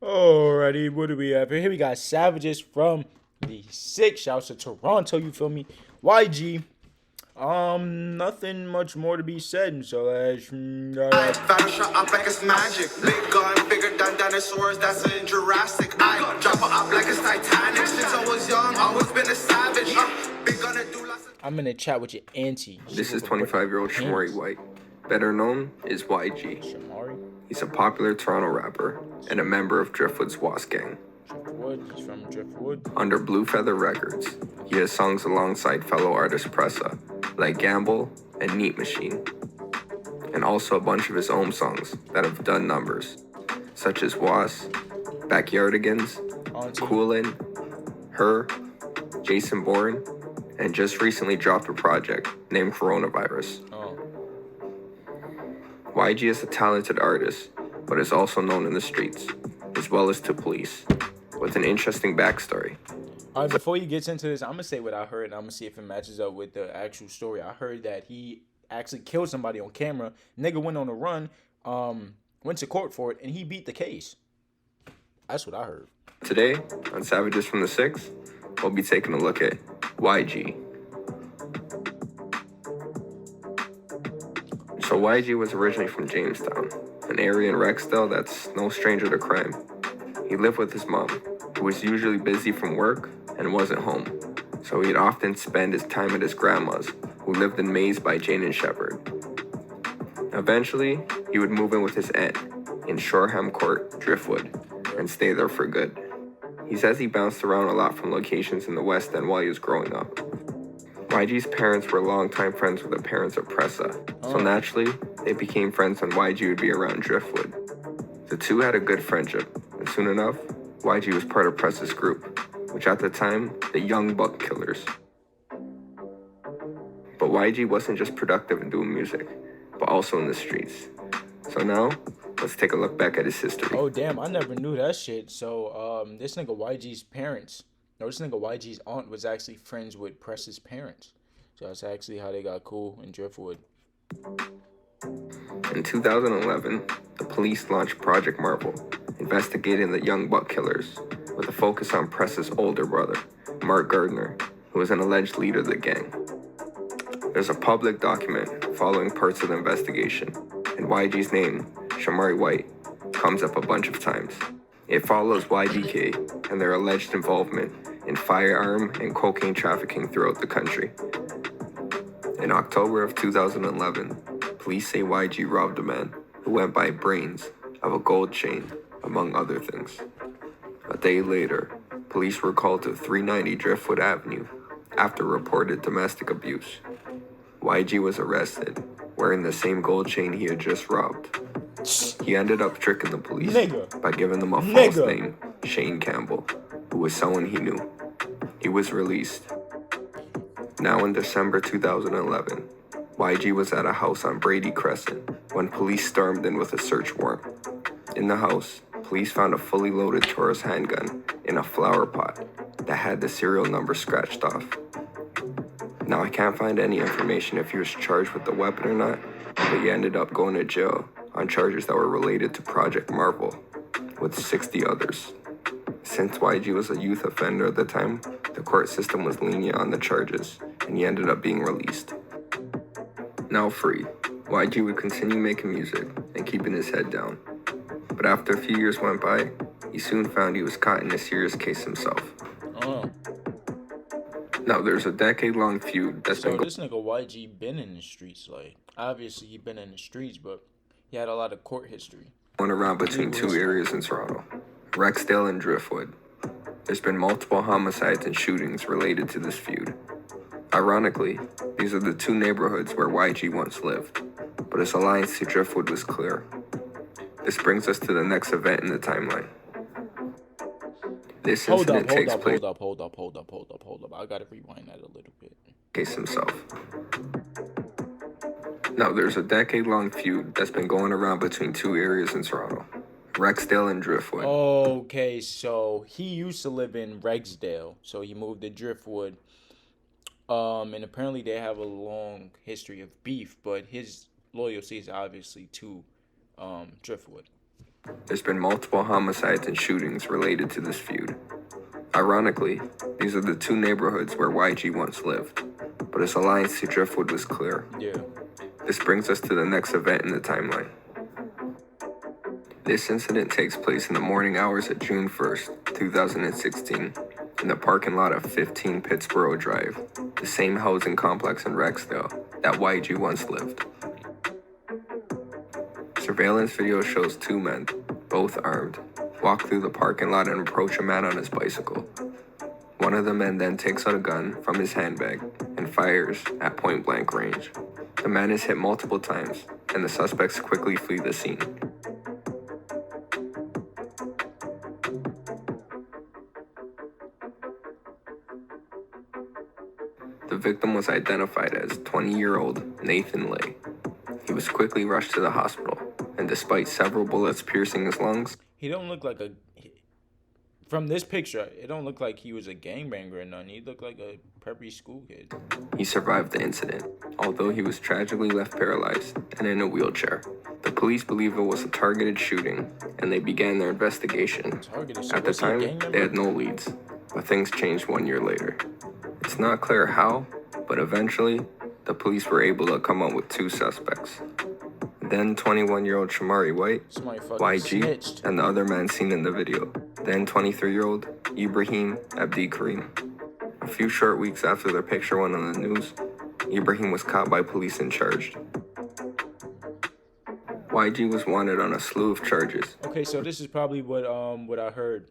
Alrighty, what do we have here? Here we got Savages from the Six. Shouts to Toronto, you feel me? YG. Nothing much more to be said. So Battle shot up like it's magic. Big gun, bigger than dinosaurs. That's in Jurassic. I drop it up like it's Titanic. Since I was young, always been a savage. Big gonna do lots of. I'm in the chat with your auntie. This is 25-year-old Shamari White, better known as YG. Shamari. He's a popular Toronto rapper and a member of Driftwood's Wasp Gang. Driftwood. He's from Driftwood. Under Blue Feather Records, he has songs alongside fellow artist Pressa, like Gamble and Neat Machine, and also a bunch of his own songs that have done numbers, such as Was, Backyardigans, Coolin, Her, Jason Bourne, and just recently dropped a project named Coronavirus. YG is a talented artist, but is also known in the streets, as well as to police, with an interesting backstory. Alright, before he gets into this, I'm gonna say what I heard, and I'm gonna see if it matches up with the actual story. I heard that he actually killed somebody on camera. Nigga went on a run, went to court for it, and he beat the case. That's what I heard. Today, on Savages from the Six, we'll be taking a look at YG. So YG was originally from Jamestown, an area in Rexdale that's no stranger to crime. He lived with his mom, who was usually busy from work and wasn't home, so he'd often spend his time at his grandma's, who lived in Maze by Jane and Shepherd. Eventually, he would move in with his aunt in Shoreham Court, Driftwood, and stay there for good. He says he bounced around a lot from locations in the West End while he was growing up. YG's parents were longtime friends with the parents of Pressa, so naturally, they became friends when YG would be around Driftwood. The two had a good friendship, and soon enough, YG was part of Pressa's group, which at the time, the Young Buck Killers. But YG wasn't just productive in doing music, but also in the streets. So now, let's take a look back at his history. Oh damn, I never knew that shit. So this nigga YG's parents, no, this nigga YG's aunt was actually friends with Press's parents. So that's actually how they got cool in Driftwood. In 2011, the police launched Project Marvel, investigating the Young Buck Killers, with a focus on Press's older brother, Mark Gardner, who was an alleged leader of the gang. There's a public document following parts of the investigation, and YG's name, Shamari White, comes up a bunch of times. It follows YDK and their alleged involvement in firearm and cocaine trafficking throughout the country. In October of 2011, police say YG robbed a man who went by Brains of a gold chain, among other things. A day later, police were called to 390 Driftwood Avenue after reported domestic abuse. YG was arrested, wearing the same gold chain he had just robbed. He ended up tricking the police by giving them a false name, Shane Campbell, who was someone he knew. He was released. Now in December 2011, YG was at a house on Brady Crescent when police stormed in with a search warrant. In the house, police found a fully loaded Taurus handgun in a flower pot that had the serial number scratched off. Now I can't find any information if he was charged with the weapon or not, but he ended up going to jail on charges that were related to Project Marvel, with 60 others. Since YG was a youth offender at the time, the court system was lenient on the charges, and he ended up being released. Now free, YG would continue making music and keeping his head down. But after a few years went by, he soon found he was caught in a serious case himself. Now there's a decade-long feud that's been this nigga YG been in the streets, like, obviously he been in the streets, but he had a lot of court history. Going around between two areas in Toronto, Rexdale and Driftwood. There's been multiple homicides and shootings related to this feud. Ironically, these are the two neighborhoods where YG once lived, but his alliance to Driftwood was clear. This brings us to the next event in the timeline. This incident takes place. Hold up. I gotta rewind that a little bit. Case himself. Now, there's a decade-long feud that's been going around between two areas in Toronto, Rexdale and Driftwood. Okay, so he used to live in Rexdale, so he moved to Driftwood. And apparently they have a long history of beef, but his loyalty is obviously to Driftwood. There's been multiple homicides and shootings related to this feud. Ironically, these are the two neighborhoods where YG once lived, but his alliance to Driftwood was clear. Yeah. This brings us to the next event in the timeline. This incident takes place in the morning hours of June 1st, 2016, in the parking lot of 15 Pittsboro Drive, the same housing complex in Rexdale that YG once lived. Surveillance video shows two men, both armed, walk through the parking lot and approach a man on his bicycle. One of the men then takes out a gun from his handbag and fires at point-blank range. The man is hit multiple times, and the suspects quickly flee the scene. The victim was identified as 20-year-old Nathan Lay. He was quickly rushed to the hospital, and despite several bullets piercing his lungs, He don't look like a. From this picture, it don't look like he was a gangbanger or nothing. He looked like a preppy school kid. he survived the incident, although he was tragically left paralyzed and in a wheelchair. The police believe it was a targeted shooting, and they began their investigation. Targeted. So At the was he a time, gang member? they had no leads, but things changed 1 year later. It's not clear how, but eventually, the police were able to come up with two suspects. Then 21-year-old Shamari White, Somebody fucking YG, snitched. and the other man seen in the video. Then 23-year-old Ibrahim Abdi Karim. A few short weeks after their picture went on the news, Ibrahim was caught by police and charged. YG was wanted on a slew of charges. Okay, so this is probably what I heard.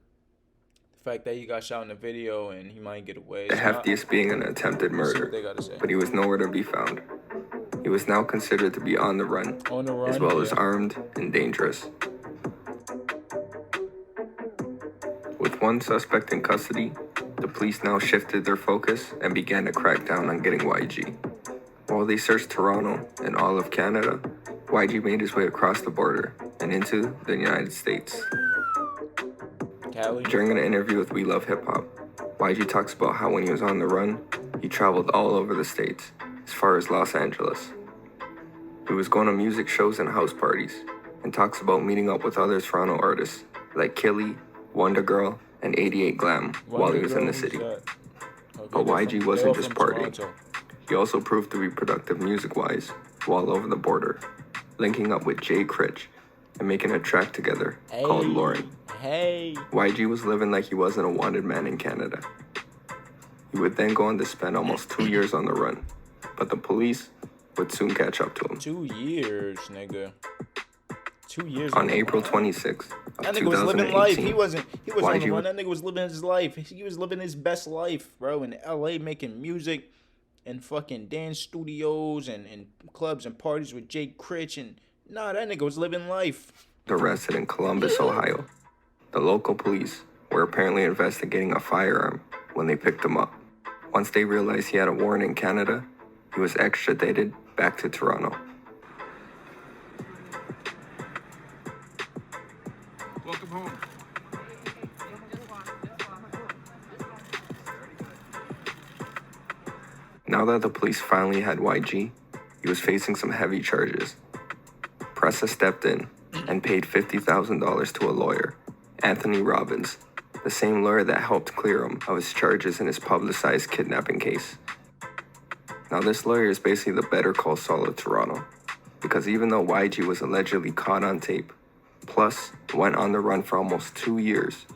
The fact that he got shot in the video and he might get away. The So heftiest being an attempted let's see what murder, they gotta say. but he was nowhere to be found. He was now considered to be on the run, On the run, as well as yeah. armed and dangerous. With one suspect in custody, the police now shifted their focus and began to crack down on getting YG. While they searched Toronto and all of Canada, YG made his way across the border and into the United States. Cali. During an interview with We Love Hip Hop, YG talks about how when he was on the run, he traveled all over the states, as far as Los Angeles. He was going to music shows and house parties, and talks about meeting up with other Toronto artists like Killy, Wonder Girl, and 88 Glam while he was in the city. Okay, But they're YG from- wasn't they're just from partying. Toronto. He also proved to be productive music-wise while over the border, linking up with Jay Critch and making a track together called Lauren. Hey. YG was living like he wasn't a wanted man in Canada. He would then go on to spend almost 2 years on the run, but the police would soon catch up to him. 2 years, nigga. 2 years. On April 26th of That nigga was living life. He 2018, wasn't on the YG run. That nigga was living his life. He was living his best life, bro, in LA making music and fucking dance studios and clubs and parties with Jake Critch and nah, that nigga was living life. arrested in Columbus, Ohio. The local police were apparently investigating a firearm when they picked him up. Once they realized he had a warrant in Canada, he was extradited back to Toronto. Welcome home. Now that the police finally had YG, he was facing some heavy charges. Pressa stepped in and paid $50,000 to a lawyer, Anthony Robbins, the same lawyer that helped clear him of his charges in his publicized kidnapping case. Now this lawyer is basically the Better Call Saul of Toronto, because even though YG was allegedly caught on tape, plus went on the run for almost 2 years,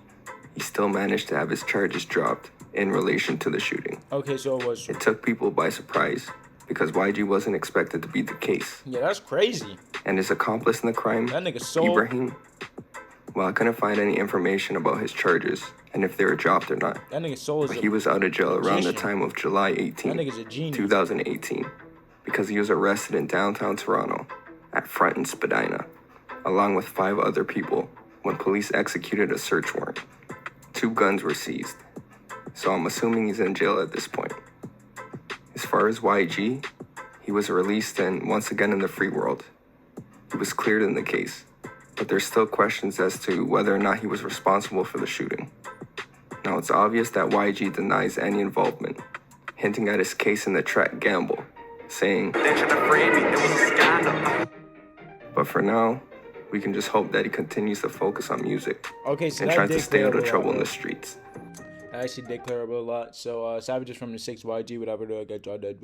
he still managed to have his charges dropped in relation to the shooting. Okay, so it was. It took people by surprise because YG wasn't expected to be the case, Yeah, that's crazy. and his accomplice in the crime, That nigga sold. Ibrahim, well, I couldn't find any information about his charges and if they were dropped or not, That nigga sold. but he was out of jail around the magician. time of July That 18, nigga's a genius. 2018, because he was arrested in downtown Toronto at Front and Spadina, along with 5 other people when police executed a search warrant. 2 guns were seized, so I'm assuming he's in jail at this point. As far as YG, he was released and once again in the free world. He was cleared in the case, but there's still questions as to whether or not he was responsible for the shooting. Now it's obvious that YG denies any involvement, hinting at his case in the track Gamble, saying, They should have framed me, it was a scandal. but for now, We can just hope that he continues to focus on music Okay, so and that tries to did stay clear out up of a trouble lot, in the though. streets. I actually did clear up a lot. So, Savages from the 6 YG, whatever, do I get y'all dead.